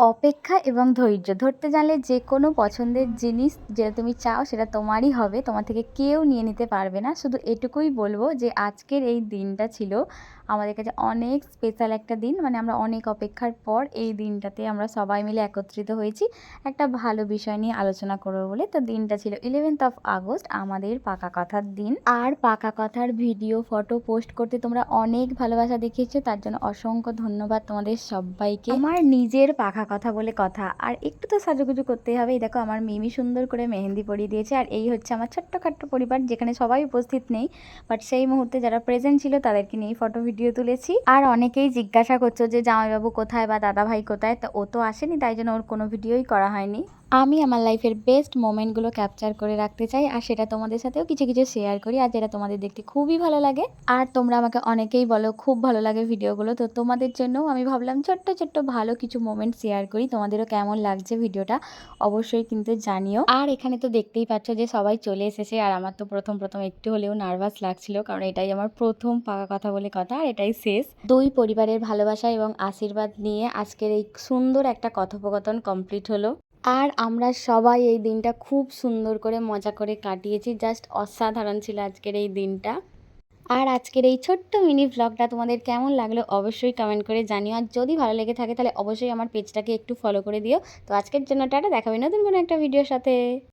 অপেক্ষা এবং ধৈর্য ধরতে জানলে যে কোনো পছন্দের জিনিস যেটা তুমি চাও সেটা তোমারই হবে। তোমার থেকে কেউ নিয়ে নিতে পারবে না। শুধু এটুকুই বলব যে আজকের এই দিনটা ছিল আমাদের কাছে অনেক স্পেশাল একটা দিন। মানে আমরা অনেক অপেক্ষার পর এই দিনটাতে আমরা সবাই মিলে একত্রিত হয়েছি একটা ভালো বিষয় নিয়ে আলোচনা করব বলে। তো দিনটা ছিল 11th অফ আগস্ট, আমাদের পাকা কথার দিন। আর পাকা কথার ভিডিও, ফটো পোস্ট করতে তোমরা অনেক ভালোবাসা দেখিয়েছো, তার জন্য অসংখ্য ধন্যবাদ তোমাদের সব্বাইকে। আমার নিজের পাকা কথা বলে কথা, আর একটু তো সাজুগুজু করতেই হবে। এই দেখো আমার মিমি সুন্দর করে মেহেন্দি পরিয়ে দিয়েছে। আর এই হচ্ছে আমার ছোট্টখাট্ট পরিবার, যেখানে সবাই উপস্থিত নেই, বাট সেই মুহূর্তে যারা প্রেজেন্ট ছিল তাদেরকে নিয়ে ফটো ভিডিও তুলেছি। আর অনেকেই জিজ্ঞাসা করছো যে জামাইবাবু কোথায় বা দাদাভাই কোথায়, তো ও তো আসেনি, তাই জন্য ওর কোনো ভিডিওই করা হয়নি। আমি আমার লাইফের বেস্ট মোমেন্টগুলো ক্যাপচার করে রাখতে চাই, আর সেটা তোমাদের সাথেও কিছু কিছু শেয়ার করি, আর যেটা তোমাদের দেখতে খুবই ভালো লাগে। আর তোমরা আমাকে অনেকেই বলো খুব ভালো লাগে ভিডিওগুলো, তো তোমাদের জন্যও আমি ভাবলাম ছোট্ট ছোট্ট ভালো কিছু মোমেন্ট শেয়ার করি। তোমাদেরও কেমন লাগছে ভিডিওটা অবশ্যই কিন্তু জানিও। আর এখানে তো দেখতেই পাচ্ছ যে সবাই চলে এসেছে, আর আমার তো প্রথম প্রথম একটু হলেও নার্ভাস লাগছিল, কারণ এটাই আমার প্রথম পাকা কথা বলে কথা, আর এটাই শেষ। দুই পরিবারের ভালোবাসা এবং আশীর্বাদ নিয়ে আজকের এই সুন্দর একটা কথোপকথন কমপ্লিট হলো। আর আমরা সবাই এই দিনটা খুব সুন্দর করে মজা করে কাটিয়েছি। জাস্ট অসাধারণ ছিল আজকের এই দিনটা। আর আজকের এই ছোট্ট মিনি ভ্লগটা তোমাদের কেমন লাগলো অবশ্যই কমেন্ট করে জানিও। আর যদি ভালো লেগে থাকে তাহলে অবশ্যই আমার পেজটাকে একটু ফলো করে দিও। তো আজকের জন্য টাটা, দেখাবে নতুন কোনো একটা ভিডিওর সাথে।